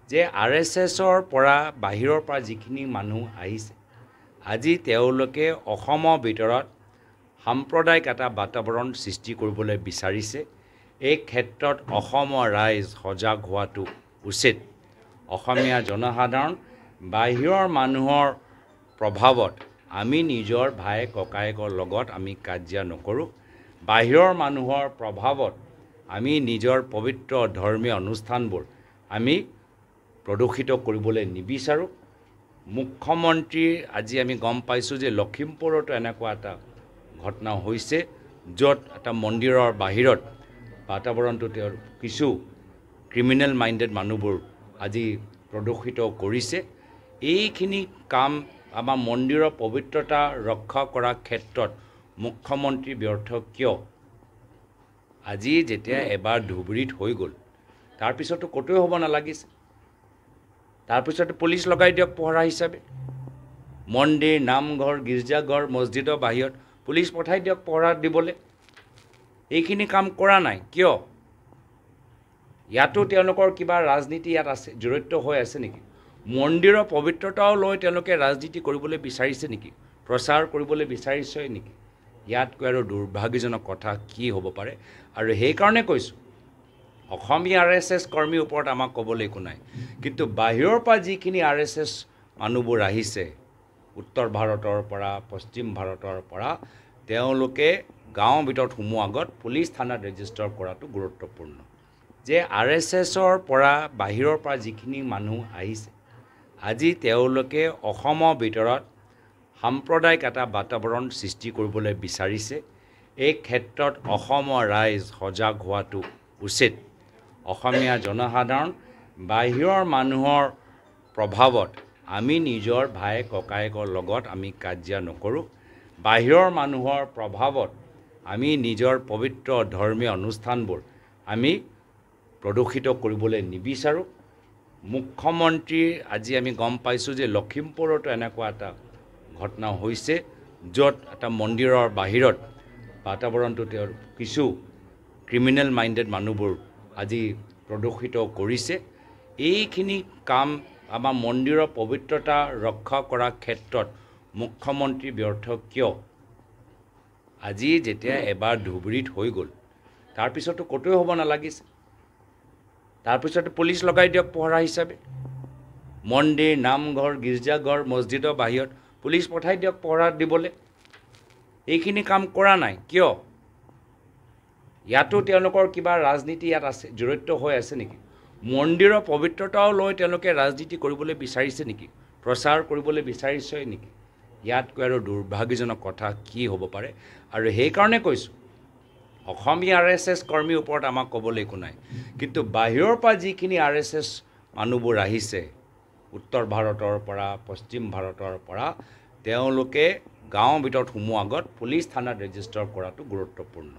যে RSSৰ পৰা বাহিৰৰ পৰা যিখিনি মানুহ আহিছে আজি তেওঁলোকে অসমৰ ভিতৰত সাম্প্ৰদায়িক এটা বাতাবৰণ সৃষ্টি কৰিবলৈ বিচাৰিছে। এই ক্ষেত্ৰত অসমৰ ৰাইজ সজাগ হোৱাটো উচিত। অসমীয়া জনসাধাৰণ বাহিৰৰ মানুহৰ প্ৰভাৱত আমি নিজৰ ভাই ককায়েকৰ লগত আমি কাজিয়া নকৰোঁ। বাহিৰৰ মানুহৰ প্ৰভাৱত আমি নিজৰ পবিত্ৰ ধৰ্মীয় অনুষ্ঠানবোৰ আমি প্ৰদূষিত কৰিবলৈ নিবিচাৰোঁ। মুখ্যমন্ত্ৰী আজি আমি গম পাইছোঁ যে লখিমপুৰতো এনেকুৱা এটা ঘটনা হৈছে য'ত এটা মন্দিৰৰ বাহিৰত বাতাবৰণটো তেওঁৰ কিছু ক্ৰিমিনেল মাইণ্ডেড মানুহবোৰ আজি প্ৰদূষিত কৰিছে। এইখিনি কাম আমাৰ মন্দিৰৰ পবিত্ৰতা ৰক্ষা কৰাৰ ক্ষেত্ৰত মুখ্যমন্ত্ৰী ব্যৰ্থ কিয়? আজি যেতিয়া এবাৰ ধুবুৰীত হৈ গ'ল তাৰপিছতো ক'তোৱে হ'ব নালাগিছে। তাৰপিছতে পুলিচ লগাই দিয়ক পহৰা হিচাপে। মন্দিৰ, নামঘৰ, গীৰ্জাঘৰ, মছজিদৰ বাহিৰত পুলিচ পঠাই দিয়ক পহৰা দিবলৈ। এইখিনি কাম কৰা নাই কিয়? ইয়াতো তেওঁলোকৰ কিবা ৰাজনীতি ইয়াত আছে, জড়িত হৈ আছে নেকি? মন্দিৰৰ পবিত্ৰতাও লৈ তেওঁলোকে ৰাজনীতি কৰিবলৈ বিচাৰিছে নেকি? প্ৰচাৰ কৰিবলৈ বিচাৰিছে নেকি? ইয়াতকৈ আৰু দুৰ্ভাগ্যজনক কথা কি হ'ব পাৰে? আৰু সেইকাৰণে কৈছোঁ অসমীয়া RSS কৰ্মীৰ ওপৰত আমাক ক'বলৈ একো নাই, কিন্তু বাহিৰৰ পৰা যিখিনি RSS মানুহবোৰ আহিছে উত্তৰ ভাৰতৰ পৰা, পশ্চিম ভাৰতৰ পৰা, তেওঁলোকে গাঁৱৰ ভিতৰত সোমোৱাৰ আগত পুলিচ থানাত ৰেজিষ্টাৰ কৰাটো গুৰুত্বপূৰ্ণ। যে RSSৰ পৰা বাহিৰৰ পৰা যিখিনি মানুহ আহিছে আজি তেওঁলোকে অসমৰ ভিতৰত সাম্প্ৰদায়িক এটা বাতাবৰণ সৃষ্টি কৰিবলৈ বিচাৰিছে। এই ক্ষেত্ৰত অসমৰ ৰাইজ সজাগ হোৱাটো উচিত। অসমীয়া জনসাধাৰণ বাহিৰৰ মানুহৰ প্ৰভাৱত আমি নিজৰ ভাই ককায়েকৰ লগত আমি কাজিয়া নকৰোঁ। বাহিৰৰ মানুহৰ প্ৰভাৱত আমি নিজৰ পবিত্ৰ ধৰ্মীয় অনুষ্ঠানবোৰ আমি প্ৰদূষিত কৰিবলৈ নিবিচাৰোঁ। মুখ্যমন্ত্ৰী আজি আমি গম পাইছোঁ যে লখিমপুৰতো এনেকুৱা এটা ঘটনা হৈছে য'ত এটা মন্দিৰৰ বাহিৰত বাতাবৰণটো তেওঁৰ কিছু ক্ৰিমিনেল মাইণ্ডেড মানুহবোৰ আজি প্ৰদূষিত কৰিছে। এইখিনি কাম আমাৰ মন্দিৰৰ পবিত্ৰতা ৰক্ষা কৰাৰ ক্ষেত্ৰত মুখ্যমন্ত্ৰী ব্যৰ্থ কিয়? আজি যেতিয়া এবাৰ ধুবুৰীত হৈ গ'ল তাৰপিছতো ক'তোৱে হ'ব নালাগিছে। তাৰপিছতে পুলিচ লগাই দিয়ক পহৰা হিচাপে। মন্দিৰ, নামঘৰ, গীৰ্জাঘৰ, মছজিদৰ বাহিৰত পুলিচ পঠাই দিয়ক পহৰা দিবলৈ। এইখিনি কাম কৰা নাই কিয়? ইয়াতো তেওঁলোকৰ কিবা ৰাজনীতি ইয়াত আছে, জড়িত হৈ আছে নেকি? মন্দিৰৰ পবিত্ৰতাও লৈ তেওঁলোকে ৰাজনীতি কৰিবলৈ বিচাৰিছে নেকি? প্ৰচাৰ কৰিবলৈ বিচাৰিছে নেকি? ইয়াতকৈ আৰু দুৰ্ভাগ্যজনক কথা কি হ'ব পাৰে? আৰু সেইকাৰণে কৈছোঁ অসমীয়া RSS কৰ্মীৰ ওপৰত আমাক ক'বলৈ একো নাই, কিন্তু বাহিৰৰ পৰা যিখিনি RSS মানুহবোৰ আহিছে উত্তৰ ভাৰতৰ পৰা, পশ্চিম ভাৰতৰ পৰা, তেওঁলোকে গাঁৱৰ ভিতৰত সোমোৱাৰ আগত পুলিচ থানাত ৰেজিষ্টাৰ কৰাটো গুৰুত্বপূৰ্ণ।